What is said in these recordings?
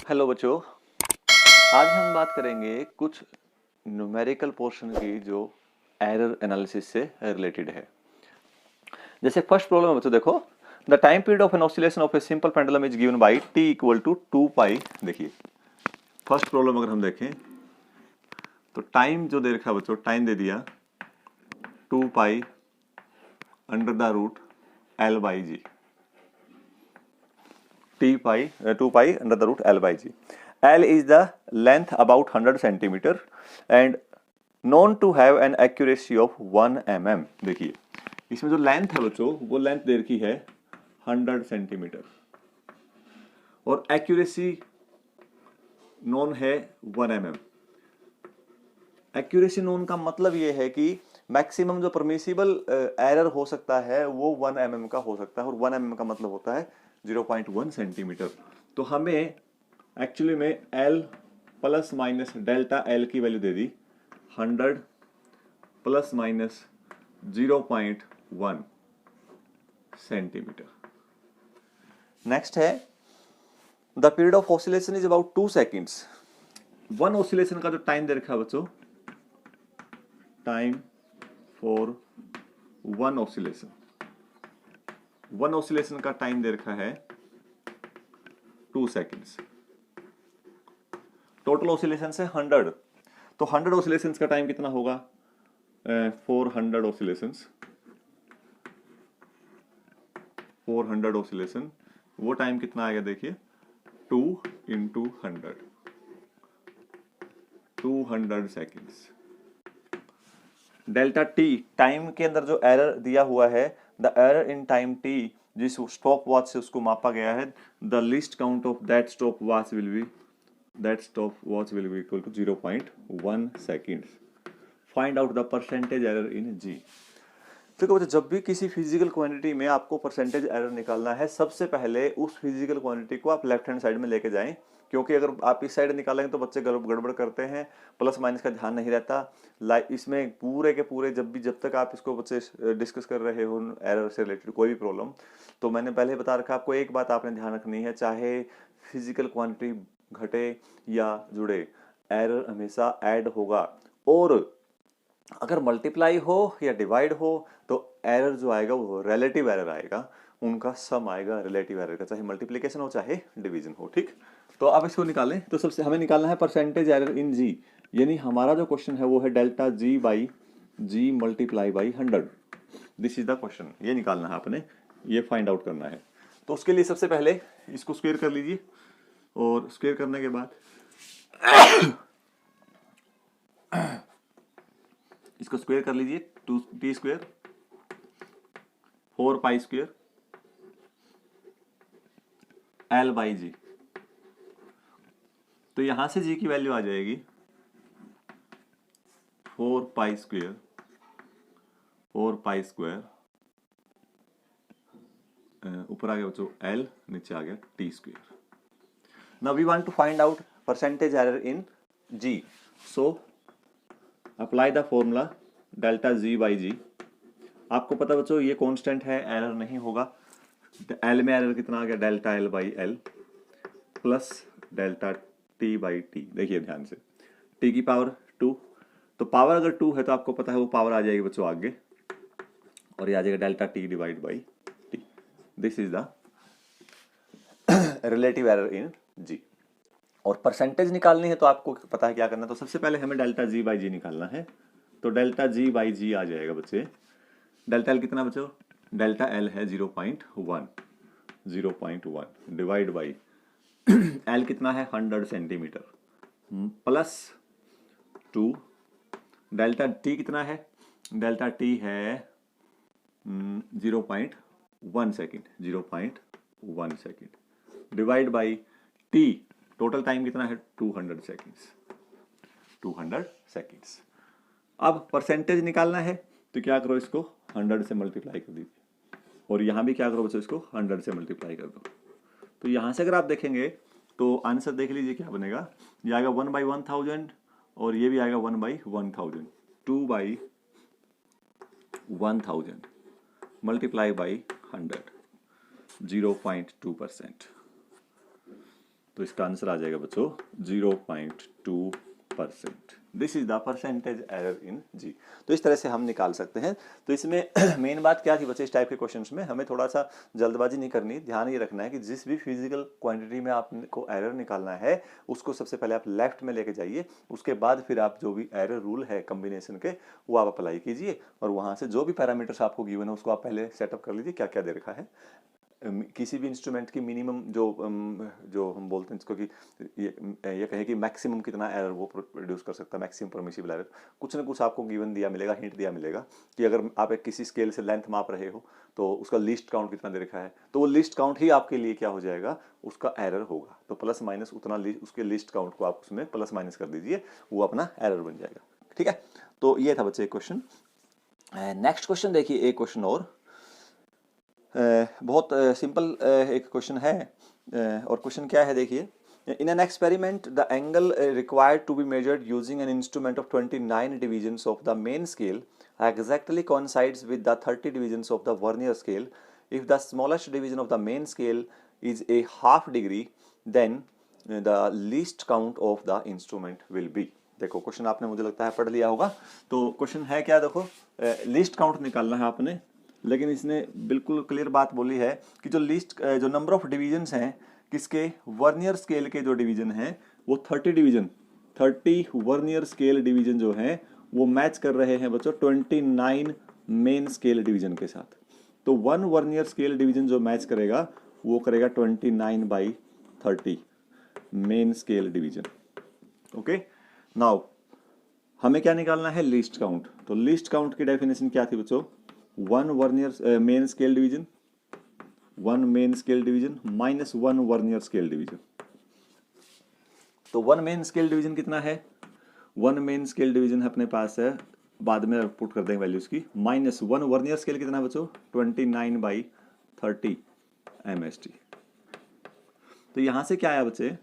Hello बच्चों, आज हम बात करेंगे कुछ न्यूमेरिकल पोर्शन की जो एरर एनालिसिस से रिलेटेड है। जैसे फर्स्ट प्रॉब्लम है बच्चों, देखो the time period of an oscillation of a simple pendulum is given by t equal to 2 pi. देखिए फर्स्ट प्रॉब्लम अगर हम देखें तो टाइम जो दे रखा है बच्चों, टाइम दे दिया 2 pi under the root l by G, t pi 2 pi under the root l by G. L is the length about 100 centimeter and known to have an accuracy of 1 mm। देखिए इसमें जो length है बच्चों, वो length दे रखी है 100 centimetre और accuracy known है 1 mm। एक्यूरेसी नोन का मतलब ये है कि मैक्सिमम जो परमिसिबल एरर हो सकता है वो 1 mm का हो सकता है, और 1 mm का मतलब होता है 0.1 सेंटीमीटर। तो हमें एक्चुअली में L plus minus delta L की वैल्यू दे दी 100 प्लस माइनस 0.1 सेंटीमीटर। नेक्स्ट है the period of oscillation is about 2 seconds. One oscillation का जो टाइम दे रखा है बच्चों, time for one oscillation, one oscillation का टाइम दे रखा है 2 सेकेंड्स। टोटल ऑसिलेशन से 100, तो 100 ऑसिलेशंस का टाइम कितना होगा? 400 ऑसिलेशंस, 400 ऑसिलेशन, वो टाइम कितना आएगा? देखिए 2 into 100, 200 seconds. Delta T time के अंदर जो एरर दिया हुआ है, the error in time T जिस स्टॉप वॉच से उसको मापा गया है, the least count of that stop watch will be equal to 0.1 seconds. Find out the percentage error in g. देखो बच्चों, जब भी किसी फिजिकल क्वांटिटी में आपको परसेंटेज एरर निकालना है, सबसे पहले उस फिजिकल क्वांटिटी को आप लेफ्ट हैंड साइड में लेके जाएं, क्योंकि अगर आप इस साइड निकालेंगे तो बच्चे गड़बड़ करते हैं, प्लस माइनस का ध्यान नहीं रहता। इसमें पूरे के पूरे जब तक आप इसको बच्चे डिस्कस कर रहे हो एरर से रिलेटेड कोई भी प्रॉब्लम, तो मैंने पहले बता रखा आपको, एक बात आपने ध्यान रखनी है, चाहे फिजिकल क्वांटिटी घटे या जुड़े, एरर हमेशा ऐड होगा। और अगर मल्टीप्लाई हो या डिवाइड हो तो एरर जो आएगा वो रिलेटिव एरर आएगा, उनका सम आएगा रिलेटिव एरर का, चाहे मल्टीप्लिकेशन हो चाहे डिवीजन हो। ठीक, तो अब इसको निकालें तो सबसे हमें निकालना है परसेंटेज एरर इन जी, यानी हमारा जो क्वेश्चन है वो है delta ji by G multiply by 100। This is the question, ये निकालना है आपने, ये फाइंड आउट करना है। तो उसके लिए सबसे पहले इसको स्क्वायर कर लीजिए, और स्क्वायर करने के बाद इसको स्क्वायर कर लीजिए, 2t square 4 pi square L by g. तो यहां से जी की वैल्यू आ जाएगी 4 पाई स्क्वायर, 4 पाई स्क्वायर, ऊपर आ गया बच्चों L, नीचे आ गया t square. Now we want to find out percentage error in g, so apply the formula delta ji by g. आपको पता बच्चों ये कांस्टेंट है, एरर नहीं होगा। एल में एरर कितना आ गया? Delta L by L plus delta T by T. देखिए ध्यान से, टी की पावर 2, तो पावर अगर 2 है तो आपको पता है वो पावर आ जाएगी बच्चों आगे, और ये आ जाएगा delta T divide by T. This is the relative error in g. और परसेंटेज निकालनी है तो आपको पता है क्या करना है, तो सबसे पहले हमें डेल्टा जी बाई जी निकालना है। तो डेल्टा जी बाई जी आ जाएगा बच्चे, डेल्टा एल कितना बच्चों? डेल्टा एल है 0.1 डिवाइड बाई एल कितना है? 100 सेंटीमीटर, प्लस 2, डेल्टा टी कितना है? डेल्टा टी है 0.1 second, 0.1 second divide by T, total time कितना है? 200 सेकेंड्स, 200 सेकेंड्स। अब परसेंटेज निकालना है तो क्या करो, इसको 100 से मल्टीप्लाई कर दीजिए, और यहाँ भी क्या करो बच्चों, इसको 100 से मल्टीप्लाई कर दो। तो यहाँ से अगर आप देखेंगे तो आंसर देख लीजिए क्या बनेगा, ये आएगा 1 बाई 1000, और ये भी आएगा 1 बाई 1000, 2 बाई 1000 मल्टीप्लाई बाई 100, 0.2%। तो इसका आंसर आ जाएगा बच्चों 0.2%। This is the percentage error in g. तो इस तरह से हम निकाल सकते हैं। तो इसमें मेन बात क्या थी बच्चे, इस टाइप के क्वेश्चंस में हमें थोड़ा सा जल्दबाजी नहीं करनी, ध्यान ये रखना है कि जिस भी फिजिकल क्वांटिटी में आपको एरर निकालना है उसको सबसे पहले आप लेफ्ट में लेके जाइए, उसके बाद फिर आप जो भी एरर रूल है कॉम्बिनेशन के वो आप अप्लाई कीजिए, और वहां से जो भी पैरामीटर्स आपको गिवन है उसको आप पहले सेटअप कर लीजिए क्या क्या दे रखा है। किसी भी इंस्ट्रूमेंट की मिनिमम जो हम बोलते हैं इसको कि ये कहें कि मैक्सिमम कितना एरर वो प्रोड्यूस कर सकता है, मैक्सिमम परमिसिबल एरर, कुछ ना कुछ आपको गिवन दिया मिलेगा, हिंट दिया मिलेगा कि अगर आप एक किसी स्केल से लेंथ माप रहे हो तो उसका लिस्ट काउंट कितना दे रखा है, तो वो लिस्ट काउंट ही आपके लिए क्या हो जाएगा, उसका एरर होगा। तो प्लस माइनस उतना उसके लिस्ट काउंट को आप उसमें प्लस माइनस कर दीजिए, वो अपना एरर बन जाएगा। ठीक है, तो ये था बच्चे एक क्वेश्चन। नेक्स्ट क्वेश्चन देखिए, एक क्वेश्चन और बहुत सिंपल एक क्वेश्चन है, और क्वेश्चन क्या है देखिए, in an experiment the angle required to be measured using an instrument of 29 divisions of the main scale exactly coincides with the 30 divisions of the vernier scale. If the smallest division of the main scale is a half degree, then the least count of the instrument will be. देखो question आपने मुझे लगता है पढ़ लिया होगा। तो question है क्या, देखो लिस्ट काउंट निकालना है आपने, लेकिन इसने बिल्कुल क्लियर बात बोली है कि जो नंबर ऑफ डिवीजन्स हैं किसके, वर्नियर स्केल के जो डिवीजन हैं वो 30 वर्नियर स्केल डिवीजन जो हैं वो मैच कर रहे हैं बच्चों 29 मेन स्केल डिवीजन के साथ। तो 1 वर्नियर स्केल डिवीजन जो मैच करेगा वो करेगा 29/30 main scale division. Okay, now हमें क्या निकालना है, लीस्ट काउंट। तो लीस्ट काउंट की डेफिनेशन क्या थी बच्चों, 1 vernier main scale division, 1 main scale division minus 1 vernier scale division. तो 1 मेन स्केल डिवीजन कितना है, 1 मेन स्केल डिवीजन अपने पास है, बाद में पुट कर देंगे वैल्यूज की, माइनस 1 वर्नियर स्केल कितना है बच्चों, 29/30 MSD। तो यहां से क्या आया बच्चे,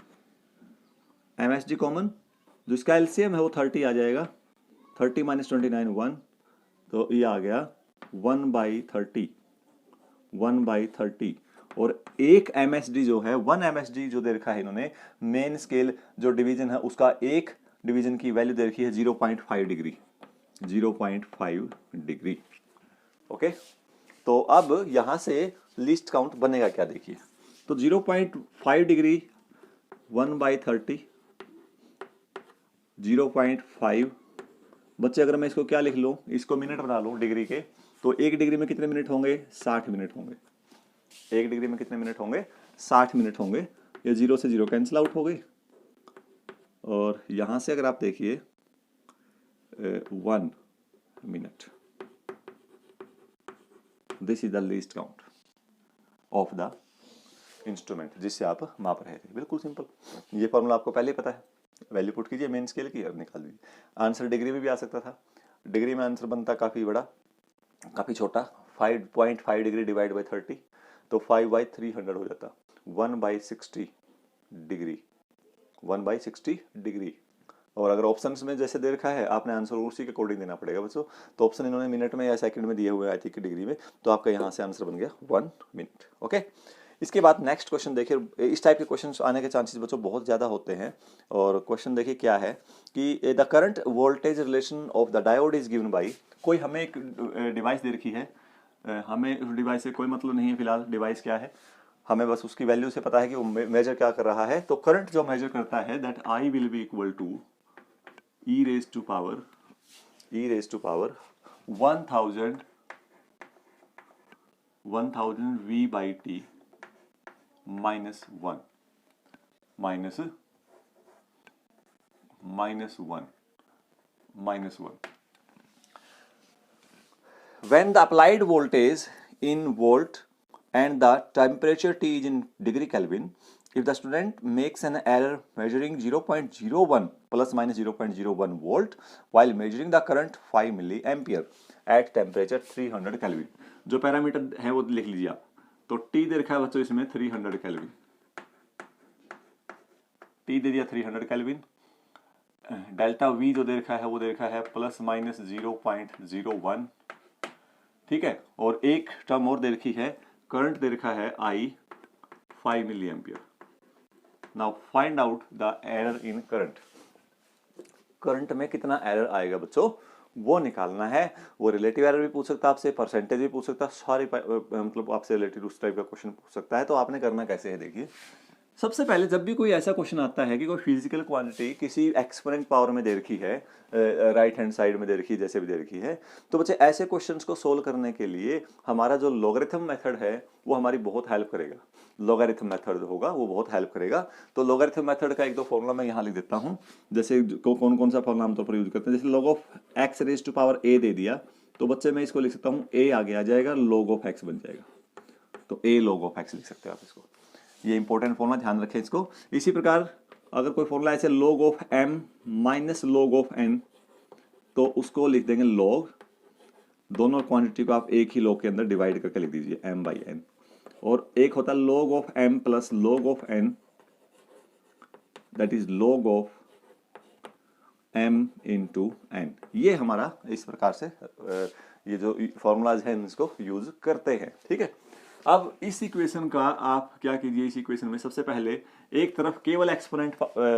MSD कॉमन, जो इसका एलसीएम है वो 30 आ जाएगा, 30 - 29 1, तो ये आ गया 1/30 और एक MSD जो है 1 MSD जो दे रखा है इन्होंने, मेन स्केल जो डिवीजन है उसका एक डिवीजन की वैल्यू दे रखी है 0.5 डिग्री, 0.5 डिग्री। ओके, तो अब यहां से लिस्ट काउंट बनेगा क्या देखिए, तो 0.5 डिग्री 1/30, 0.5 बच्चे, अगर मैं इसको क्या लिख लूँ, इसको मिनट बना लूँ डिग्री के, तो 1 डिग्री में कितने मिनट होंगे, 60 मिनट होंगे। 1 डिग्री में कितने मिनट होंगे, 60 मिनट होंगे। ये 0 से 0 कैंसिल आउट हो गई, और यहां से अगर आप देखिए 1 minute, this is the least count of the instrument जिससे आप माप रहे थे। बिल्कुल सिंपल, ये फॉर्मूला आपको पहले ही पता है, वैल्यू पुट कीजिए मेन स्केल की और निकाल दीजिए। आंसर डिग्री में भी आ सकता था, डिग्री में आंसर बनता काफ़ी बड़ा, काफ़ी छोटा, 5.5 डिग्री डिवाइड बाई 30, तो 5/300 हो जाता, 1/60 डिग्री, 1/60 डिग्री। और अगर ऑप्शंस में जैसे दे रखा है आपने आंसर उसी के अकॉर्डिंग देना पड़ेगा बच्चों। तो ऑप्शन इन्होंने मिनट में या सेकंड में दिए हुए हैं आई थिंक डिग्री में, तो आपका यहाँ से आंसर बन गया 1 मिनट। ओके, इसके बाद नेक्स्ट क्वेश्चन देखिए, इस टाइप के क्वेश्चन आने के चांसेस बच्चों बहुत ज़्यादा होते हैं। और क्वेश्चन देखिए क्या है कि the current voltage relation of the diode is given by, कोई हमें एक डिवाइस दे रखी है, हमें उस डिवाइस से कोई मतलब नहीं है फिलहाल डिवाइस क्या है, हमें बस उसकी वैल्यू से पता है कि वो मेजर क्या कर रहा है। तो करंट जो मेजर करता है that I will be equal to e raised to power 1000 V by t minus 1 minus 1 when the applied voltage in volt and the temperature T is in degree Kelvin, if the student makes an error measuring 0.01 plus minus 0.01 volt while measuring the current 5 milliampere at temperature 300 Kelvin, जो parameter है वो लिख लीजिए आप। तो T दे रखा है बच्चों इसमें 300 Kelvin, T दे दिया 300 Kelvin, डेल्टा V जो दे रखा है वो दे रखा है प्लस माइनस 0.01, ठीक है। और एक टर्म और दे रखी है, करंट दे रखा है I 5 milliampere. Now find out the error in current. Current में कितना एरर आएगा बच्चों वो निकालना है। वो रिलेटिव एरर भी पूछ सकता है आपसे, परसेंटेज भी पूछ सकता है, सारी मतलब आपसे रिलेटेड उस टाइप का क्वेश्चन पूछ सकता है। तो आपने करना कैसे है देखिए, सबसे पहले जब भी कोई ऐसा क्वेश्चन आता है कि कोई फिजिकल क्वांटिटी किसी एक्सपोनेंट पावर में दे रखी है, राइट हैंड साइड में दे रखी है, जैसे भी दे रखी है, तो बच्चे ऐसे क्वेश्चंस को सोल्व करने के लिए हमारा जो लॉगरिथम मेथड है वो हमारी बहुत हेल्प करेगा। लॉगरिथम मेथड होगा वो बहुत हेल्प करेगा। तो लॉगरिथम मेथड का एक दो फॉर्मूला मैं यहाँ लिख देता हूँ। जैसे कौन कौन सा फॉर्मूला आमतौर पर यूज करते हैं, जैसे log of x raise to power a दे दिया तो बच्चे मैं इसको लिख सकता हूँ a आगे आ जाएगा, log ऑफ x बन जाएगा, तो a log ऑफ x लिख सकते हैं आप इसको। ये इंपॉर्टेंट फॉर्मूला, ध्यान रखें इसको। इसी प्रकार अगर कोई फॉर्मूला ऐसे log of m minus log of n, तो उसको लिख देंगे log, दोनों क्वांटिटी को आप एक ही log के अंदर डिवाइड करके लिख दीजिए m बाई n। और एक होता है log of m plus log of n, that is log of m into n। ये हमारा इस प्रकार से ये जो फॉर्मूलाज हैं इसको यूज करते हैं, ठीक है। अब इस इक्वेशन का आप क्या कीजिए, इस इक्वेशन में सबसे पहले एक तरफ केवल एक्सपोनेंट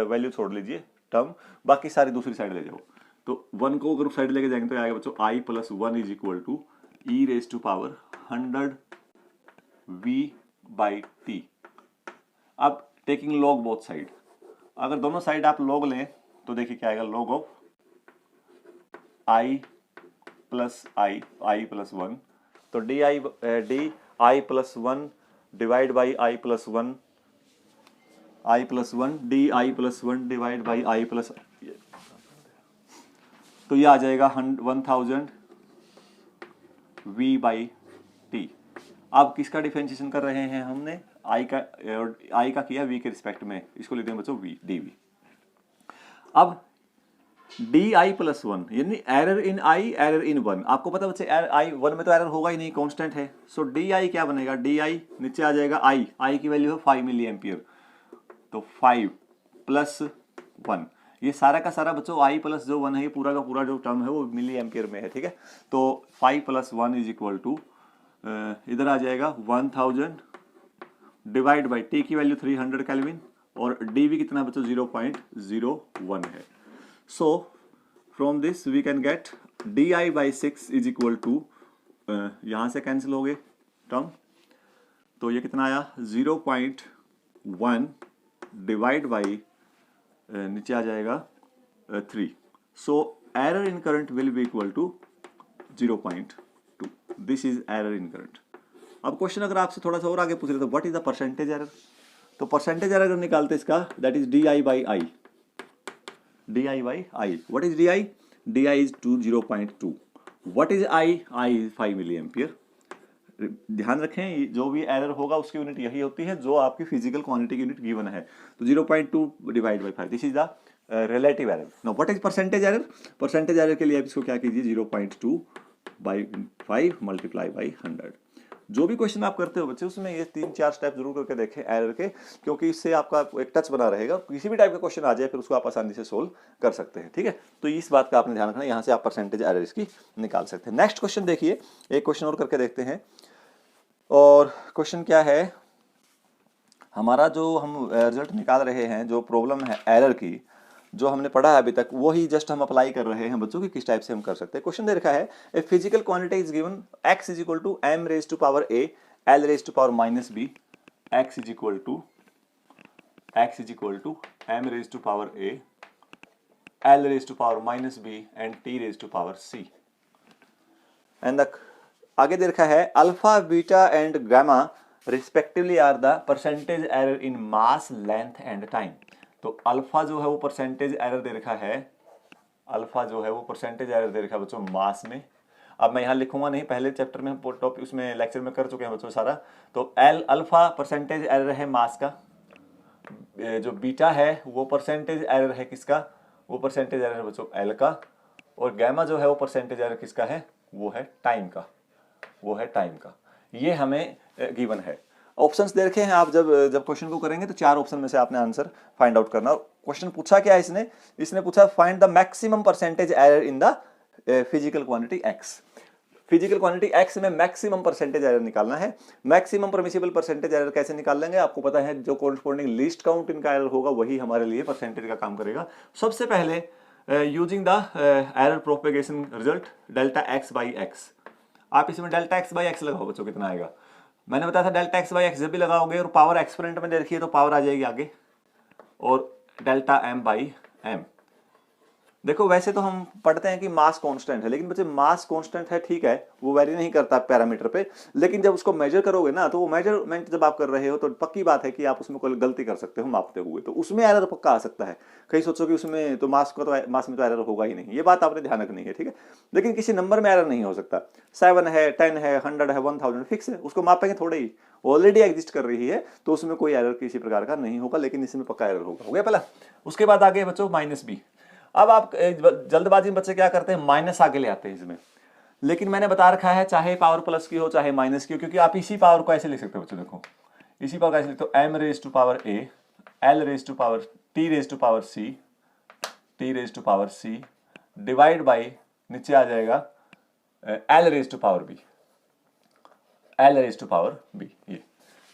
वैल्यू छोड़ लीजिए टर्म, बाकी सारी दूसरी साइड ले जाओ। तो 1 को अगर साइड लेके जाएंगे तो आएगा बच्चों i plus 1 is equal to e raise to power 100 v by T. अब टेकिंग लॉग बोथ साइड, अगर दोनों साइड आप लॉग लें तो देखिए क्या आएगा, log of i plus i plus 1, तो D I plus 1 divide by I plus 1, I plus 1 D I plus 1 divide by I plus, तो ये आ जाएगा 1000 v बाई टी। अब किसका डिफरेंशिएशन कर रहे हैं हमने, आई का किया v के रिस्पेक्ट में, इसको लिखते हैं बच्चों v dv। अब डी आई प्लस 1 यानी error in I, error in 1। आपको पता बच्चे आई 1 में तो एरर होगा ही नहीं, कांस्टेंट है। सो डी आई क्या बनेगा, डी आई नीचे आ जाएगा आई की वैल्यू है 5 मिली एम्पियर, तो 5 प्लस 1, ये सारा का सारा बच्चों आई प्लस जो 1 है ये पूरा का पूरा जो टर्म है वो मिली एम्पियर में है, ठीक है। तो 5 प्लस 1 इज इक्वल टू इधर आ जाएगा 1000 डिवाइड बाई टी की वैल्यू 300 केल्विन, और डी वी कितना बच्चों 0.01 है। So from this we can get di by 6 is equal to यहाँ से कैंसिल हो गए टर्म, तो ये कितना आया 0.1 डिवाइड बाई नीचे आ जाएगा 3। So error in current will be equal to 0.2। This is error in current. अब क्वेश्चन अगर आपसे थोड़ा सा और आगे पूछ रहे तो what is the percentage error, तो परसेंटेज एरर अगर निकालते इसका that is D I by I, di by I. What is di? di is 0.2. What is I? I is 5 milliampere. ध्यान रखें जो भी एरर होगा उसकी यूनिट यही होती है जो आपकी फिजिकल क्वांटिटी की यूनिट गिवन है, तो 0.2 divide by 5, this is the relative error. Now what is percentage error, percentage error के लिए आप इसको क्या कीजिए 0.2 बाई 5 मल्टीप्लाई बाई 100। जो भी क्वेश्चन आप करते हो बच्चे उसमें ये 3-4 स्टेप जरूर करके देखें एरर के, क्योंकि इससे आपका एक टच बना रहेगा, किसी भी टाइप का क्वेश्चन आ जाए फिर उसको आप आसानी से सोल्व कर सकते हैं, ठीक है। तो इस बात का आपने ध्यान रखना, यहाँ से आप परसेंटेज एरर इसकी निकाल सकते हैं। नेक्स्ट क्वेश्चन देखिए, एक क्वेश्चन और करके देखते हैं। और क्वेश्चन क्या है हमारा, जो हम रिजल्ट निकाल रहे हैं, जो प्रॉब्लम है एरर की जो हमने पढ़ा है अभी तक वही जस्ट हम अप्लाई कर रहे हैं बच्चों की किस टाइप से हम कर सकते हैं। क्वेश्चन दे रखा है a physical quantity is given x is equal to m raise to power a l raise to power minus b, x is equal to m raise to power a l raise to power minus b and t raise to power c। And आगे दे रखा है alpha beta and gamma respectively are the percentage error in mass length and time. तो अल्फा जो है वो percentage error दे रखा है, अल्फा जो है वो परसेंटेज एरर दे रखा है बच्चों मास में। अब मैं यहाँ लिखूंगा नहीं, पहले चैप्टर में हम टॉपिक उसमें लेक्चर में कर चुके हैं बच्चों सारा। तो एल अल्फा परसेंटेज एरर है मास का, जो बीटा है वो परसेंटेज एरर है किसका, वो परसेंटेज एरर है बच्चों एल का, और गैमा जो है वो परसेंटेज एरर किसका है, वो है टाइम का, वो है टाइम का। ये हमें गिवन है। ऑप्शंस दे रखे हैं, आप जब क्वेश्चन को करेंगे तो 4 ऑप्शन में से आपने आंसर फाइंड आउट करना। क्वेश्चन पूछा क्या है इसने पूछा find the maximum percentage error in the physical quantity x। Physical quantity x में मैक्सिमम परसेंटेज एरर निकालना है। मैक्सिमम परमिसिबल परसेंटेज एरर कैसे निकाल लेंगे, आपको पता है जो कोरस्पोंडिंग लीस्ट काउंट इनका एरर होगा वही हमारे लिए परसेंटेज का काम करेगा। सबसे पहले using the error propagation result delta x by x, आप इसमें डेल्टा एक्स बाई एक्स लगाओ बच्चों, कितना आएगा, मैंने बताया था डेल्टा एक्स बाई एक्स जब भी लगाओगे और पावर एक्सपोनेंट में देखिए तो पावर आ जाएगी आगे, और डेल्टा एम बाई एम। देखो वैसे तो हम पढ़ते हैं कि मास कांस्टेंट है, लेकिन बच्चे मास कांस्टेंट है ठीक है, वो वेरी नहीं करता पैरामीटर पे, लेकिन जब उसको मेजर करोगे ना तो वो मेजरमेंट जब आप कर रहे हो तो पक्की बात है कि आप उसमें कोई गलती कर सकते हो मापते हुए, तो उसमें एरर पक्का आ सकता है। कहीं सोचो कि उसमें तो मास में तो एरर होगा ही नहीं, ये बात आपने ध्यान रखनी है, ठीक है। लेकिन किसी नंबर में एरर नहीं हो सकता, 7 है 10 है 100 है 1000 फिक्स है, उसको मापेंगे थोड़े ही, ऑलरेडी एग्जिस्ट कर रही है तो उसमें कोई एरर किसी प्रकार का नहीं होगा, लेकिन इसमें पक्का एरर होगा। हो गया पहला। उसके बाद आगे बच्चों माइनस बी। अब आप जल्दबाजी में बच्चे क्या करते हैं, माइनस आगे ले आते हैं इसमें, लेकिन मैंने बता रखा है चाहे पावर प्लस की हो चाहे माइनस की हो, क्योंकि आप इसी पावर को ऐसे लिख सकते हो बच्चों, देखो इसी पावर को ऐसे लिखते हो, M raise to power A, L raise to power T raise to power C, T raise to power C divide by नीचे आ जाएगा L raise to power B, L raise to power B. ये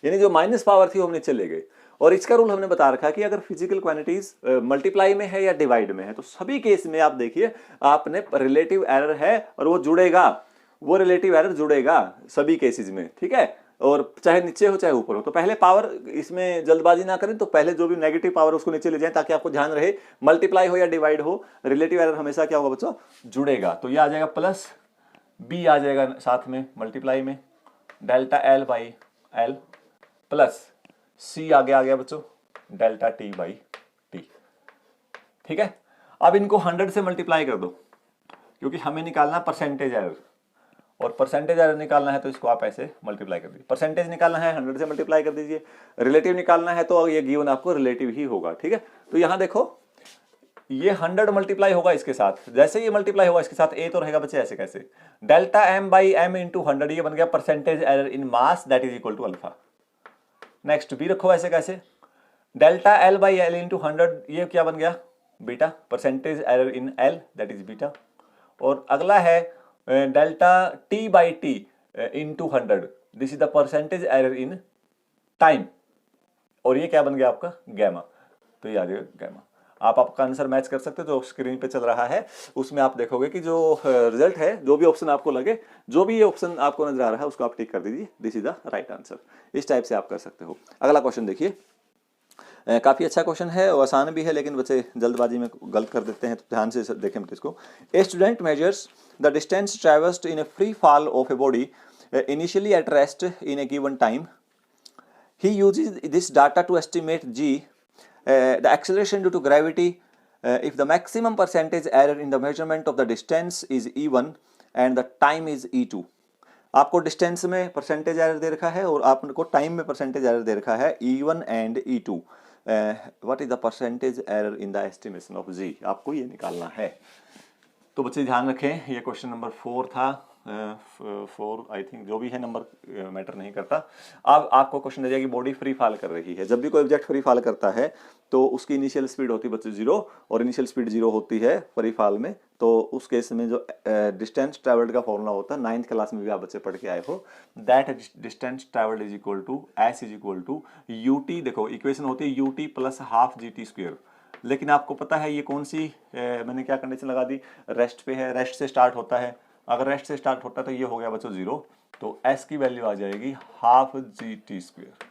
यानी जो minus power थी वो हम नीचे ले गए। और इसका रूल हमने बता रखा कि अगर फिजिकल क्वांटिटीज मल्टीप्लाई में है या डिवाइड में है तो सभी केस में आप देखिए आपने रिलेटिव एरर है और वो जुड़ेगा, वो रिलेटिव एरर जुड़ेगा सभी केसेस में, ठीक है। और चाहे नीचे हो चाहे ऊपर हो, तो पहले पावर, इसमें जल्दबाजी ना करें, तो पहले जो भी नेगेटिव पावर उसको नीचे ले जाएं ताकि आपको ध्यान रहे मल्टीप्लाई हो या डिवाइड हो रिलेटिव एरर हमेशा क्या होगा बच्चों, जुड़ेगा। तो ये आ जाएगा प्लस बी आ जाएगा साथ में मल्टीप्लाई में, delta L by L plus C आगे आ गया बच्चों डेल्टा टी बाई टी, ठीक है। अब इनको 100 से मल्टीप्लाई कर दो क्योंकि हमें निकालना परसेंटेज एरर, और परसेंटेज एरर निकालना है तो इसको आप ऐसे मल्टीप्लाई कर दीजिए। परसेंटेज निकालना है 100 से मल्टीप्लाई कर दीजिए, रिलेटिव निकालना है तो ये गिवन आपको रिलेटिव ही होगा, ठीक है। तो यहां देखो ये 100 मल्टीप्लाई होगा इसके साथ, जैसे ये मल्टीप्लाई होगा इसके साथ ए तो रहेगा बच्चे ऐसे कैसे, delta M by M into 100, ये बन गया percentage error in mass that is equal to alpha. Next B रखो ऐसे कैसे, delta L by L into 100, ये क्या बन गया beta, percentage error in L that is beta. और अगला है delta T by T into 100, this is the percentage error in time, और ये क्या बन गया आपका गैमा, तो ये आ जाएगा गैमा। आप आपका आंसर मैच कर सकते हो, जो स्क्रीन पे चल रहा है उसमें आप देखोगे कि जो रिजल्ट है, जो भी ऑप्शन आपको लगे, जो भी ये ऑप्शन आपको नजर आ रहा है उसको आप टिक कर दीजिए, this is the right answer. इस टाइप से आप कर सकते हो। अगला क्वेश्चन देखिए, काफी अच्छा क्वेश्चन है और आसान भी है, लेकिन बच्चे जल्दबाजी में गलत कर देते हैं, तो ध्यान से देखें इसको। A student measures the distance traversed in a free fall of a body initially at rest in a given time. He uses this data to estimate g, the acceleration due to gravity, if the maximum percentage error in the measurement of the distance is e1 and the time is e2। आपको distance में percentage error दे रखा है और आपको time में percentage error दे रखा है e1 and e2। What is the percentage error in the estimation of g, आपको ये निकालना है। तो बच्चे ध्यान रखें, ये क्वेश्चन नंबर 4 था, 4 आई थिंक, जो भी है नंबर मैटर नहीं करता। अब आपको क्वेश्चन दे दिया कि बॉडी फ्री फॉल कर रही है। जब भी कोई ऑब्जेक्ट फ्री फॉल करता है तो उसकी इनिशियल स्पीड होती है बच्चे 0, और इनिशियल स्पीड 0 होती है फ्री फॉल में। तो उस केस में जो डिस्टेंस ट्रेवल्ड का फॉर्मूला होता है 9th क्लास में भी आप बच्चे पढ़ के आए हो, that distance travelled is equal to S is equal to U T. देखो इक्वेशन होती है U T plus half G T square, लेकिन आपको पता है ये कौन सी मैंने क्या कंडीशन लगा दी, रेस्ट पे है, रेस्ट से स्टार्ट होता है। अगर रेस्ट से स्टार्ट होता है तो ये हो गया बच्चों 0, तो s की वैल्यू आ जाएगी हाफ जी टी स्क्वेयर।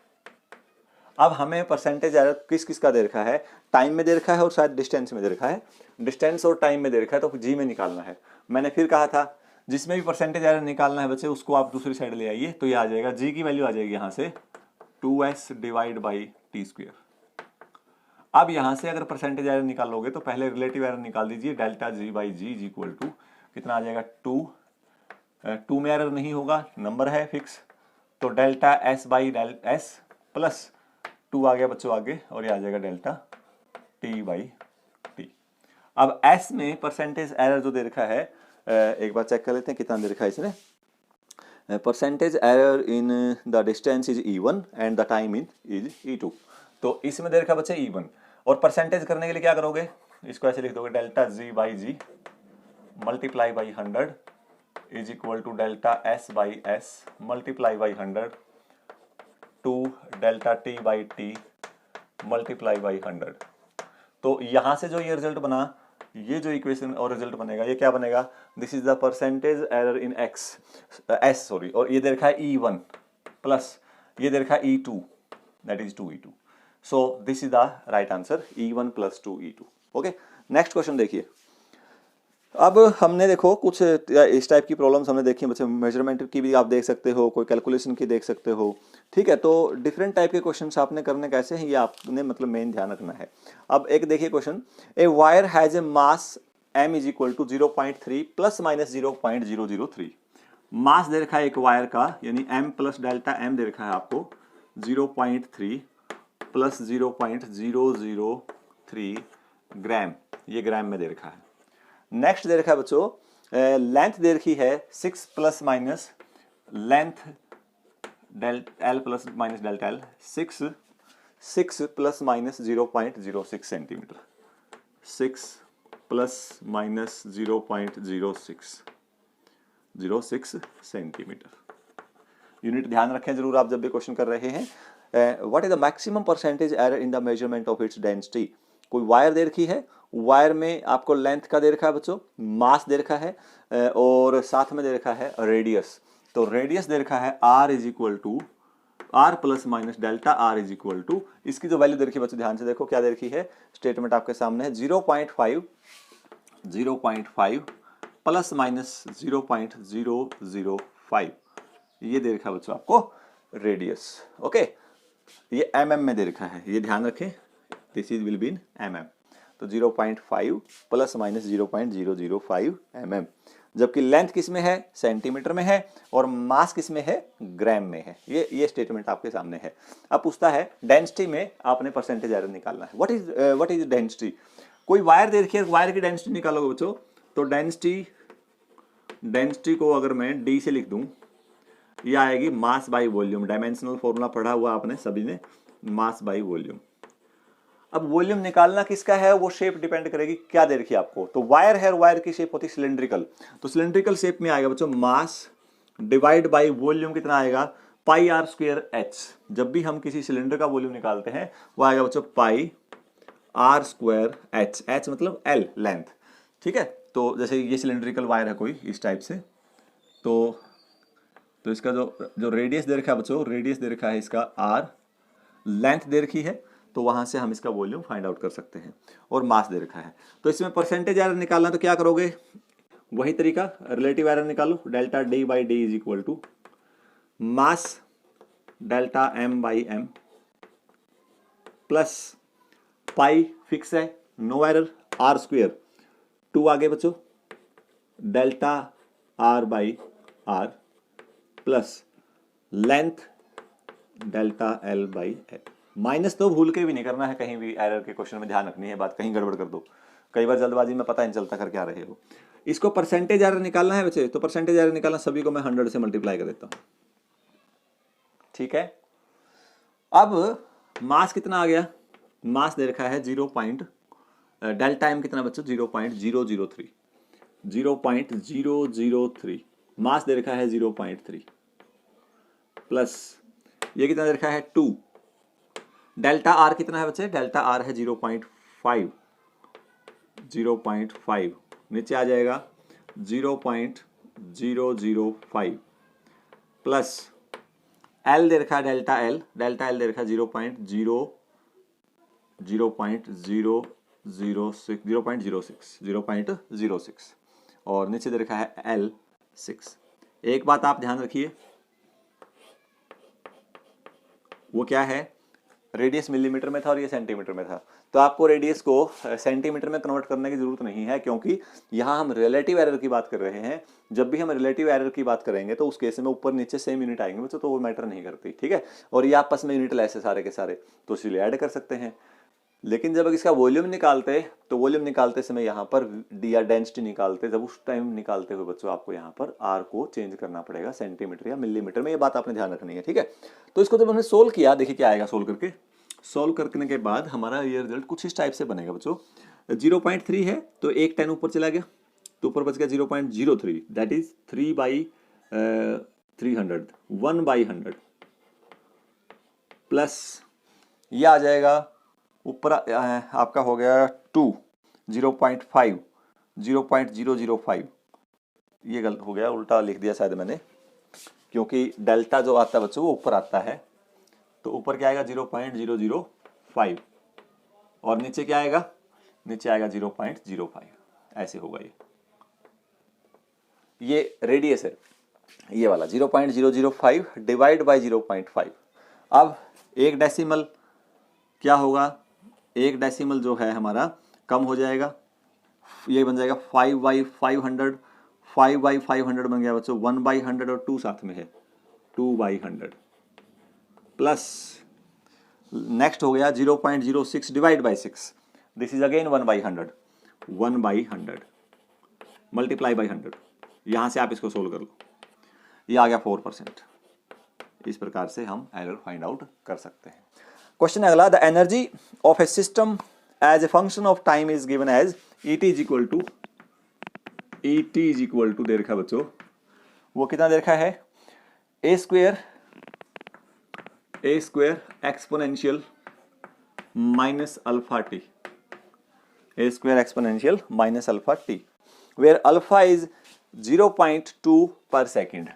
अब हमें परसेंटेज एरर किस किस का दे रखा है, टाइम में दे रखा है और शायद डिस्टेंस में दे रखा है। डिस्टेंस और टाइम में दे रखा है तो जी में निकालना है। मैंने फिर कहा था जिसमें भी परसेंटेज एरर निकालना है बच्चे उसको आप दूसरी साइड ले आइए, तो ये आ जाएगा जी की वैल्यू आ जाएगी यहाँ से 2s divide by T square. अब यहाँ से अगर परसेंटेज एरर निकालोगे तो पहले रिलेटिव एरर निकाल दीजिए, delta ji by G is equal to कितना आ जाएगा 2 में एरर नहीं होगा, नंबर है फिक्स, तो delta S by S plus 2 आ गया बच्चों आगे, और ये आ जाएगा डेल्टा टी बाई टी। अब एस में परसेंटेज एरर जो दे रखा है, एक बार चेक कर लेते हैं कितना दे रखा है इसने। Percentage error in the distance is e1 and the time is e2। तो इसमें दे रखा बच्चे e1, और परसेंटेज करने के लिए क्या करोगे, इसको ऐसे लिख दोगे delta ji by G multiply by 100 is equal to delta S by S multiply by 100 two delta T by T multiply by 100। तो यहां से जो ये रिजल्ट बना, ये जो इक्वेशन और रिजल्ट बनेगा, ये क्या बनेगा, this is the percentage error in S sorry, और ये दे रखा है E1 प्लस ये दे रखा है E2 that is 2E2। So this is the right answer, E1 plus 2E2। Okay, next question देखिए। अब हमने देखो कुछ इस टाइप की प्रॉब्लम्स हमने देखी बच्चे, मेजरमेंट की भी आप देख सकते हो, कोई कैलकुलेशन की देख सकते हो, ठीक है। तो डिफरेंट टाइप के क्वेश्चंस आपने करने कैसे हैं ये आपने मतलब मेन ध्यान रखना है। अब एक देखिए question, a wire has a mass m is equal to 0.3 plus minus 0.003। Mass दे रखा है एक वायर का, यानी m प्लस डेल्टा m दे रखा है आपको 0.3 प्लस 0.003 ग्राम, ये ग्राम में दे रखा है। नेक्स्ट दे रखा है बच्चों, लेंथ दे रखी है 6 plus minus length L plus minus delta L 6 plus minus 0.06 centimetre, 6 plus minus 0.06 centimetre. Unit ध्यान रखें जरूर आप जब भी क्वेश्चन कर रहे हैं। What is the maximum percentage error in the measurement of its density. कोई वायर दे रखी है, वायर में आपको लेंथ का दे रखा है बच्चों, मास दे रखा है और साथ में दे रखा है रेडियस। तो रेडियस दे रखा है r is equal to r plus minus delta r is equal to, इसकी जो वैल्यू दे रखी है बच्चों ध्यान से देखो क्या दे रखी है, स्टेटमेंट आपके सामने है 0.5 प्लस माइनस 0.005, ये दे रखा है बच्चों आपको रेडियस। ओके, ये mm में दे रखा है, ये ध्यान रखें, this is will be in mm। तो 0.5 प्लस माइनस 0.005 mm, जबकि लेंथ किस में है, सेंटीमीटर में है, और मास किस में है, ग्राम में है। ये स्टेटमेंट आपके सामने है। अब पूछता है डेंसिटी में आपने परसेंटेज एरर निकालना है। What is density. कोई वायर दे रखी है, वायर की डेंसिटी निकालोगे बच्चों, तो डेंसिटी को अगर मैं d से लिख दूं, ये आएगी mass by volume. Dimensional formula पढ़ा हुआ आपने सभी ने, मास बाई वॉल्यूम। अब वॉल्यूम निकालना किसका है, वो शेप डिपेंड करेगी क्या दे रखी है आपको। तो वायर है, वायर की शेप होती है सिलेंड्रिकल, तो सिलेंड्रिकल शेप में आएगा बच्चों मास डिवाइड बाई वॉल्यूम कितना आएगा, पाई आर स्क्वायर एच। जब भी हम किसी सिलेंडर का वॉल्यूम निकालते हैं वो आएगा बच्चों पाई आर स्क्वायर एच, एच मतलब एल लेंथ, ठीक है। तो जैसे ये सिलेंड्रिकल वायर है कोई इस टाइप से, तो इसका जो रेडियस दे रखा है बच्चों, रेडियस दे रखा है इसका r, लेंथ दे रखी है, तो वहां से हम इसका वॉल्यूम फाइंड आउट कर सकते हैं, और मास दे रखा है। तो इसमें परसेंटेज एरर निकालना तो क्या करोगे, वही तरीका, रिलेटिव एरर निकालो, delta D by D is equal to mass delta m by m plus pi fix है, नो एरर, r स्क्वायर 2 आगे बच्चों delta r by r plus length delta L by L. Minus तो भूल के भी नहीं करना है, कहीं भी एरर के क्वेश्चन में ध्यान रखनी है बात, कहीं गड़बड़ कर दो, कई बार जल्दबाजी में पता नहीं चलता कर क्या रहे हो। इसको परसेंटेज एरर निकालना है बच्चे, तो परसेंटेज एरर निकालना सभी को मैं 100 से मल्टीप्लाई कर देता हूं, ठीक है। अब मास कितना आ गया, मास दे रखा है डेल्टा एम कितना बच्चों 0.003 मास दे रखा है 0.3 प्लस ये कितना दे रखा है 2, डेल्टा आर कितना है बच्चे, डेल्टा आर है 0.5 नीचे आ जाएगा 0.005 प्लस एल दे रखा है डेल्टा एल दे रखा है 0.006 और नीचे दे रखा है एल 6। एक बात आप ध्यान रखिए, वो क्या है, रेडियस मिलीमीटर में था और ये सेंटीमीटर में था, तो आपको रेडियस को सेंटीमीटर में कन्वर्ट करने की जरूरत नहीं है, क्योंकि यहाँ हम रिलेटिव एरर की बात कर रहे हैं। जब भी हम रिलेटिव एरर की बात करेंगे तो उस केस में ऊपर नीचे सेम यूनिट आएंगे बच्चों, तो वो मैटर नहीं करती, ठीक है। और ये आपस में यूनिट लेस है सारे के सारे, तो इसलिए ऐड कर सकते हैं। लेकिन जब इसका वॉल्यूम निकालते, तो वॉल्यूम निकालते समय यहाँ पर डी या डेंसिटी निकालते, जब उस टाइम निकालते हुए बच्चों आपको यहाँ पर आर को चेंज करना पड़ेगा सेंटीमीटर या मिलीमीटर में, ये बात आपने ध्यान रखनी है, ठीक है। तो इसको जब हमने सोल्व किया, देखिए क्या आएगा सोल्व करके। सोल्व करने के बाद हमारा ये रिजल्ट कुछ इस टाइप से बनेगा बच्चों, 0.3 है तो एक 10 ऊपर चला गया, तो ऊपर बच गया 0.03, दैट इज 3/300, 1/100 प्लस ये आ जाएगा ऊपर आपका हो गया 2, 0.5, 0.005। ये गलत हो गया, उल्टा लिख दिया शायद मैंने, क्योंकि डेल्टा जो आता है बच्चों वो ऊपर आता है, तो ऊपर क्या आएगा 0.005 और नीचे क्या आएगा, नीचे आएगा 0.05, ऐसे होगा ये रेडियस है ये वाला 0.005 डिवाइड बाय 0.5। अब एक डेसिमल क्या होगा, एक डेसिमल जो है हमारा कम हो जाएगा, ये बन जाएगा 5/500, 5/500 बन गया बच्चों 1/100 और 2 साथ में है 2/100 प्लस नेक्स्ट हो गया 0.06 divide by 6, this is again 1/100, 1/100 multiply by 100। यहां से आप इसको सोल्व कर लो, ये आ गया 4%। इस प्रकार से हम एरर फाइंड आउट कर सकते हैं। क्वेश्चन अगला, the energy of a system as a function of time is given as ET is equal to दे रखा बच्चों, वो कितना दे रखा है, a square exponential minus alpha T, a square exponential minus alpha T, where alpha is 0.2 per second.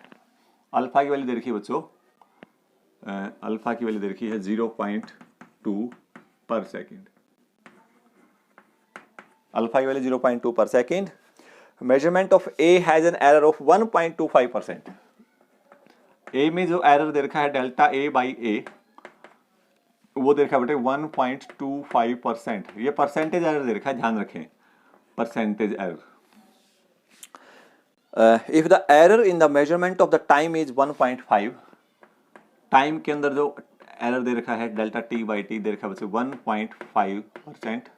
Alpha की value दे रखी है बच्चों, अल्फा की वैल्यू दे रखी है 0.2 पर सेकेंड, अल्फा की value 0.2 per second. Measurement of A has an error of 1.25%। ए में जो एरर दे रखा है डेल्टा ए बाई ए, वो दे रखा है बेटे 1.25%। ये परसेंटेज एरर दे रखा है, ध्यान रखें, percentage error. If the error in the measurement of the time is 1.5, time के अंदर जो एरर दे रखा है डेल्टा टी बाई टी दे रखा है 1.5%।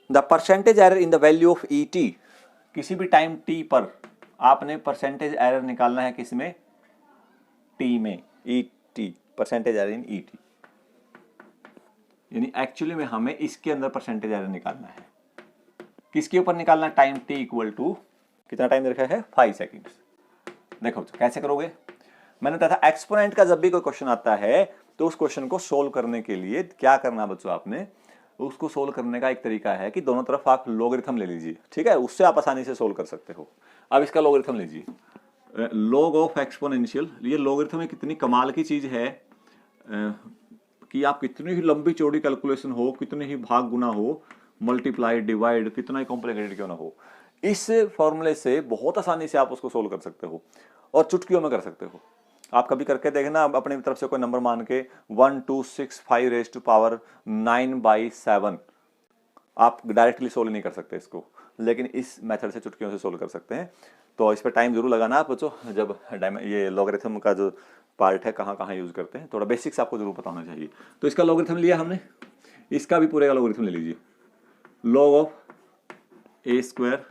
The percentage error in the value of ET, किसी भी टाइम t पर आपने परसेंटेज एरर निकालना है, किसमें, t में, ET परसेंटेज एरर इन ET, यानी एक्चुअली में हमें इसके अंदर परसेंटेज एरर निकालना है। किसके ऊपर निकालना, टाइम t इक्वल टू कितना टाइम दे रखा है 5 सेकेंड। देखो कैसे करोगे, मैंने बताया था एक्सपोनेंट का जब भी कोई क्वेश्चन आता है तो उस क्वेश्चन को सोल्व करने के लिए क्या करना बच्चों, आपने उसको सोल्व करने का एक तरीका है कि दोनों तरफ आप लोगरिथम ले लीजिए, ठीक है, उससे आप आसानी से सोल्व कर सकते हो। अब इसका लोगरिथम लीजिए, लॉग ऑफ एक्सपोनेंशियल, ये लोगरिथम में कितनी कमाल की चीज है कि आप कितनी ही लंबी चौड़ी कैलकुलेशन हो, कितने ही भाग गुना हो, मल्टीप्लाई डिवाइड, कितना ही कॉम्प्लिकेटेड क्यों ना हो, इस फॉर्मूले से बहुत आसानी से आप उसको सोल्व कर सकते हो और चुटकियों में कर सकते हो। आप कभी करके देखना, अपनी तरफ से कोई नंबर मान के 1265 रेज टू पावर 9/7, आप डायरेक्टली सोल्व नहीं कर सकते इसको, लेकिन इस मेथड से चुटकियों से सोल्व कर सकते हैं। तो इस पर टाइम जरूर लगाना आप बच्चों, जब ये लॉगरिथम का जो पार्ट है कहाँ कहाँ यूज करते हैं, थोड़ा बेसिक्स आपको जरूर पता होना चाहिए। तो इसका लॉगरिथम लिया हमने, इसका भी पूरे का लॉगरिथम ले लीजिए, log of A square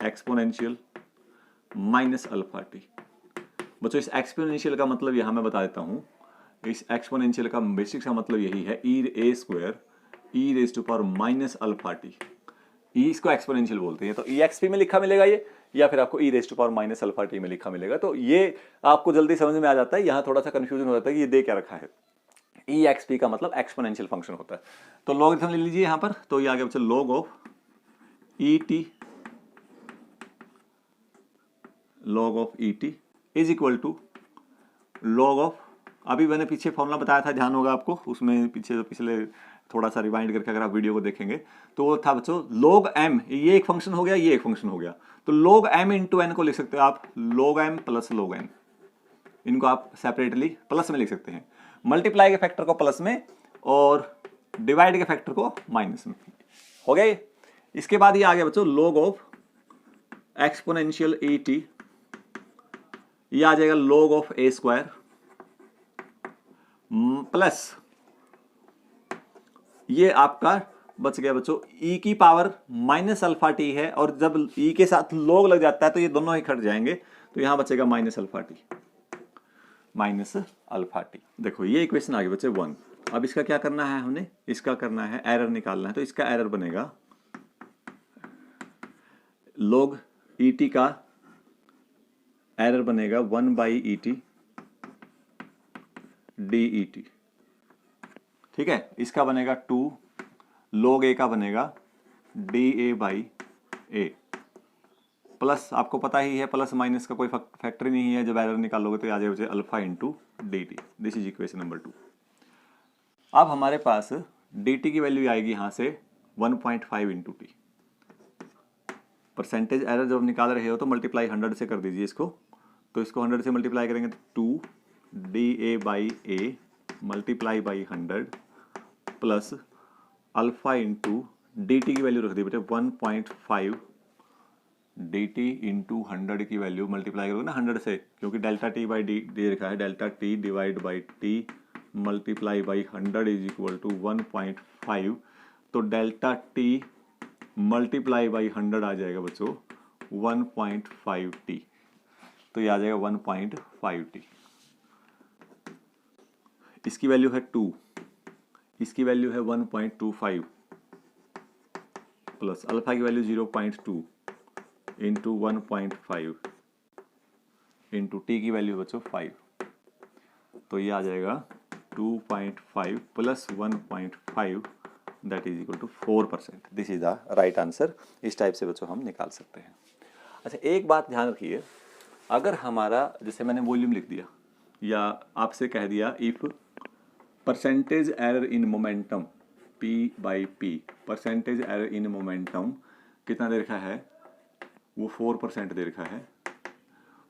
exponential minus alpha T. बच्चों इस एक्सपोनेंशियल का मतलब यहां मैं बता देता हूं, इस एक्सपोनेंशियल का बेसिक का मतलब यही है, a square e raise to power minus alpha T, e इसको एक्सपोनेंशियल बोलते हैं। तो ई एक्सपी में लिखा मिलेगा ये, या फिर आपको e raise to power minus alpha T में लिखा मिलेगा, तो ये आपको जल्दी समझ में आ जाता है। यहाँ थोड़ा सा कंफ्यूजन हो जाता है कि ये दे क्या रखा है, ई एक्सपी का मतलब एक्सपोनेंशियल फंक्शन होता है। तो लॉगरिथम ले लीजिए यहाँ पर, तो ये आगे बच्चे log of E T, log of E T is equal to log of, अभी मैंने पीछे फॉर्मूला बताया था, ध्यान होगा आपको, उसमें पीछे पिछले थोड़ा सा रिवाइंड करके अगर आप वीडियो को देखेंगे तो वो था बच्चों log m, ये एक फंक्शन हो गया, ये एक फंक्शन हो गया, तो log m इंटू एन को लिख सकते हो आप log m plus log n, इनको आप सेपरेटली प्लस में लिख सकते हैं, मल्टीप्लाई के फैक्टर को प्लस में और डिवाइड के फैक्टर को माइनस में, हो गया ये। इसके बाद ये आ गया बच्चों log of exponential A T, ये आ जाएगा log of A square plus ये आपका बच गया बच्चों e की पावर माइनस अल्फा टी है, और जब e के साथ log लग जाता है तो ये दोनों ही कट जाएंगे, तो यहां बचेगा minus alpha T, minus alpha T. देखो ये इक्वेशन आ गई बच्चे 1। अब इसका क्या करना है, हमने इसका करना है एरर निकालना है, तो इसका एरर बनेगा log ET का एरर बनेगा 1/ET DET, ठीक है। इसका बनेगा 2, log A का बनेगा DA/A, प्लस आपको पता ही है प्लस माइनस का कोई फैक्टर नहीं है, जब एरर निकालोगे तो आ जाएगा alpha into DT। This is equation number 2। अब हमारे पास DT की वैल्यू आएगी यहाँ से 1.5 इंटू टी। परसेंटेज एरर जब निकाल रहे हो तो मल्टीप्लाई 100 से कर दीजिए इसको, तो इसको 100 से मल्टीप्लाई करेंगे तो 2 DA/A multiply by 100 plus alpha into DT की वैल्यू रख दी बेटे 1.5 DT इंटू 100 की वैल्यू मल्टीप्लाई करोगे ना 100 से, क्योंकि डेल्टा टी बाई डी दे रखा है, delta T divide by T multiply by 100 is equal to 1.5, तो डेल्टा टी मल्टीप्लाई बाई 100 आ जाएगा बच्चों 1.5 टी, तो ये आ जाएगा 1.5 टी। इसकी वैल्यू है 2, इसकी वैल्यू है 1.25 प्लस अल्फा की वैल्यू 0.2 इंटू 1.5 इंटू टी की वैल्यू बच्चों 5, तो ये आ जाएगा 2.5 plus 1.5 that is equal to 4%। This is the right answer. इस टाइप से बच्चों हम निकाल सकते हैं। अच्छा, एक बात ध्यान रखिए, अगर हमारा जैसे मैंने वॉल्यूम लिख दिया या आपसे कह दिया if percentage error in momentum P/P, percentage error in momentum कितना दे रखा है, वो 4% दे रखा है।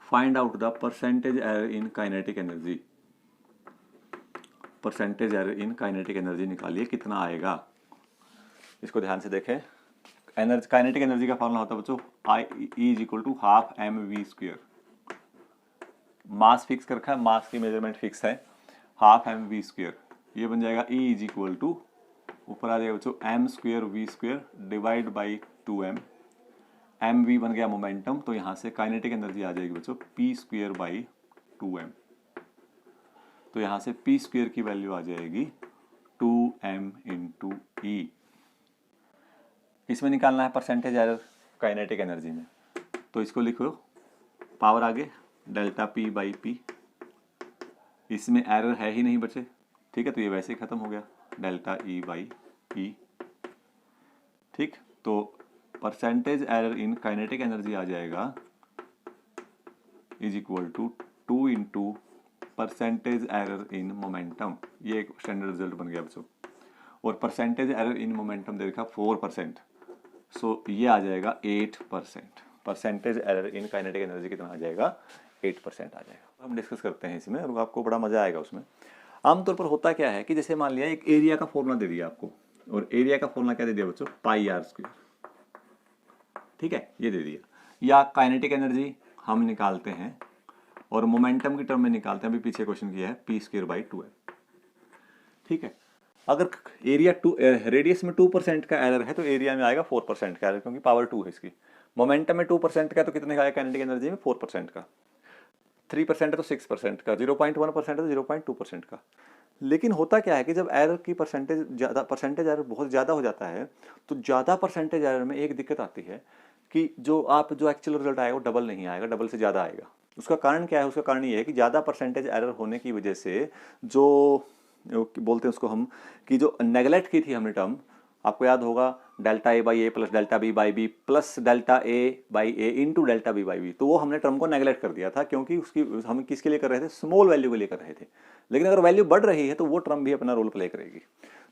Find out the percentage error in kinetic energy, percentage error in kinetic energy निकालिए कितना आएगा। इसको ध्यान से देखें। एनर्जी, काइनेटिक एनर्जी का फॉर्मूला होता है बच्चों I is equal to half mv²। Mass fix कर रखा है, मास की मेजरमेंट फिक्स है, हाफ mv², ये बन जाएगा E इज इक्वल टू, ऊपर आ जाएगा बच्चों m²v² divide by 2m, mv बन गया मोमेंटम, तो यहाँ से काइनेटिक एनर्जी आ जाएगी बच्चों p² बाई 2m, तो यहाँ से p² की वैल्यू आ जाएगी 2m इंटू ई। इसमें निकालना है परसेंटेज एरर काइनेटिक एनर्जी में, तो इसको लिखो पावर आगे डेल्टा p बाई पी, इसमें एरर है ही नहीं बचे, ठीक है, तो ये वैसे ही खत्म हो गया डेल्टा ई बाई ई, ठीक। तो percentage error in kinetic energy आ जाएगा is equal to 2 into percentage error in momentum, ये एक स्टैंडर्ड रिजल्ट बन गया बच्चों। और परसेंटेज एरर इन मोमेंटम दे रखा 4%, सो ये आ जाएगा 8%। Percentage error in kinetic energy कितना आ जाएगा, 8% आ जाएगा। हम डिस्कस करते हैं इसमें और आपको बड़ा मजा आएगा उसमें। आमतौर पर होता क्या है कि जैसे मान लिया एक एरिया का फॉर्मूला दे दिया आपको, और एरिया का फॉर्मूला क्या दे दिया बच्चों, πr², ठीक है, ये दे दिया। या काइनेटिक एनर्जी हम निकालते हैं और मोमेंटम की टर्म में निकालते हैं, अभी पीछे क्वेश्चन किया है p² बाई 2m, ठीक है। अगर एरिया रेडियस में 2% का एरर है तो एरिया में आएगा 4% का एरर, क्योंकि पावर 2 है इसकी। मोमेंटम में 2% का तो कितने का आएगा काइनेटिक एनर्जी में 4% का, 3% है तो 6% का, 0.1% है तो 0.2% का। लेकिन होता क्या है कि जब एरर की परसेंटेज एरर बहुत ज़्यादा हो जाता है तो ज़्यादा परसेंटेज एरर में एक दिक्कत आती है कि जो एक्चुअल रिजल्ट आएगा वो डबल नहीं आएगा, डबल से ज़्यादा आएगा। उसका कारण क्या है, उसका कारण ये है कि ज़्यादा परसेंटेज एरर होने की वजह से जो बोलते हैं उसको हम कि जो नेगलेक्ट की थी हमने टर्म, आपको याद होगा delta A by A plus delta B by B plus delta A by A into delta B by B, तो वो हमने टर्म को नेगलेक्ट कर दिया था, क्योंकि उसकी हम किसके लिए कर रहे थे, स्मॉल वैल्यू के लिए कर रहे थे। लेकिन अगर वैल्यू बढ़ रही है तो वो टर्म भी अपना रोल प्ले करेगी,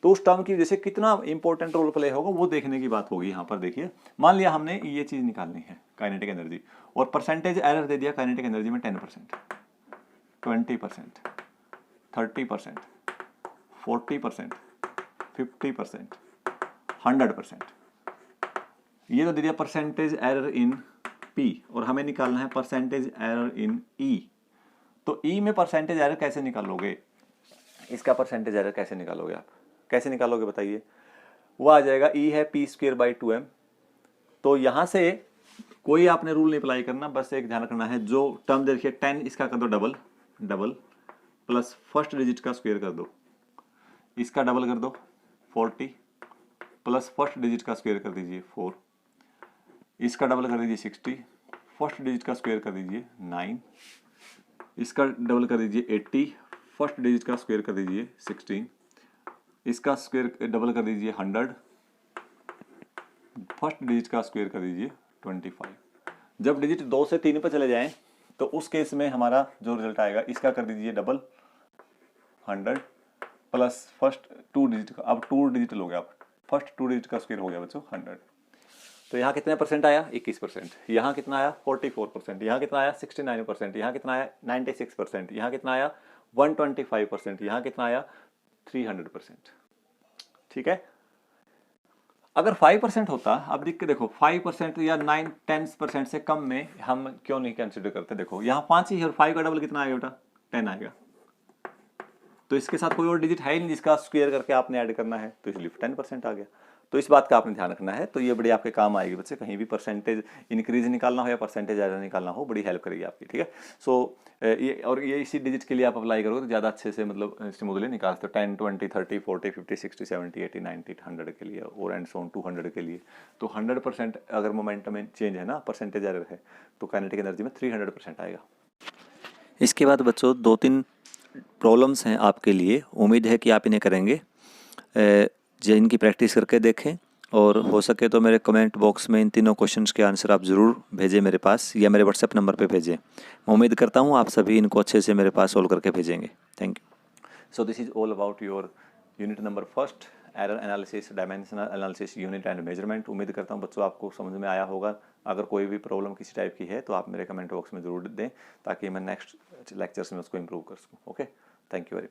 तो उस टर्म की वजह से कितना इंपॉर्टेंट रोल प्ले होगा वो देखने की बात होगी। यहाँ पर देखिए, मान लिया हमने ये चीज़ निकालनी है काइनेटिक एनर्जी, और परसेंटेज एरर दे दिया काइनेटिक एनर्जी में 10%, 20%, 30%, 40%, 50%, 100%, ये तो दे दिया परसेंटेज एरर इन P, और हमें निकालना है परसेंटेज एरर इन E। तो E में परसेंटेज एरर कैसे निकालोगे, इसका परसेंटेज एरर कैसे निकालोगे, आप कैसे निकालोगे बताइए। वो आ जाएगा E है p² बाई 2m, तो यहाँ से कोई आपने रूल नहीं अप्लाई करना, बस एक ध्यान रखना है, जो टर्म देखिए 10 इसका कर दो double double plus first digit का स्क्वायर कर दो, इसका डबल कर दो 40 प्लस फर्स्ट डिजिट का स्क्वायर कर दीजिए 4, इसका डबल कर दीजिए 60, फर्स्ट डिजिट का स्क्वायर कर दीजिए 9, इसका डबल कर दीजिए 80, फर्स्ट डिजिट का स्क्वायर कर दीजिए 16, इसका स्क्वायर डबल कर दीजिए 100, फर्स्ट डिजिट का स्क्वायर कर दीजिए 25। जब डिजिट 2 से 3 पर चले जाएं तो उस केस में हमारा जो रिजल्ट आएगा, इसका कर दीजिए डबल 100 प्लस फर्स्ट 2 डिजिट का, अब 2 डिजिट लोगे आप, फर्स्ट 2 डिजिट का स्क्वायर हो गया बच्चों 100। तो यहाँ कितने परसेंट आया? 21%। यहाँ कितना आया? 44%। यहाँ कितना आया? 69%। यहाँ कितना आया? 96%। यहाँ कितना आया? 125%। यहाँ कितना आया? 300%। ठीक है। अगर 5% होता, अब देख के देखो 5% या 9-10% से कम में हम क्यों नहीं कंसिडर करते। देखो यहाँ 5 ही है और 5 का डबल कितना आएगा बेटा? 10 आएगा। तो इसके साथ कोई और डिजिट है ही नहीं जिसका स्क्वायर करके आपने ऐड करना है, तो इसलिए 10% आ गया। तो इस बात का आपने ध्यान रखना है। तो ये बड़ी आपके काम आएगी बच्चे, कहीं भी परसेंटेज इंक्रीज निकालना हो या परसेंटेज ज़्यादा निकालना हो, बड़ी हेल्प करेगी आपकी। ठीक है। सो ये इसी डिजिट के लिए आप अप्लाई करोगे तो ज़्यादा अच्छे से मतलब स्मूथली निकाल सकते हो। 10, 20, 30, 40, 50, 60, 70, 80, 90, 100 के लिए और एंड सो ऑन 200 के लिए। तो 100% अगर मोमेंटम में चेंज है ना, परसेंटेज एरर है, तो काइनेटिक एनर्जी में 300% आएगा। इसके बाद बच्चों 2-3 प्रॉब्लम्स हैं आपके लिए, उम्मीद है कि आप इन्हें करेंगे। इनकी प्रैक्टिस करके देखें और हो सके तो मेरे कमेंट बॉक्स में इन तीनों क्वेश्चंस के आंसर आप ज़रूर भेजें मेरे पास, या मेरे व्हाट्सएप नंबर पे भेजें। मैं उम्मीद करता हूँ आप सभी इनको अच्छे से मेरे पास सोल्व करके भेजेंगे। Thank you. So this is all about your unit number first, error analysis, dimensional analysis, unit and measurement. उम्मीद करता हूँ बच्चों आपको समझ में आया होगा। अगर कोई भी प्रॉब्लम किसी टाइप की है तो आप मेरे कमेंट बॉक्स में ज़रूर दें, ताकि मैं नेक्स्ट लेक्चर्स में उसको इम्प्रूव कर सकूँ। Okay, thank you very much.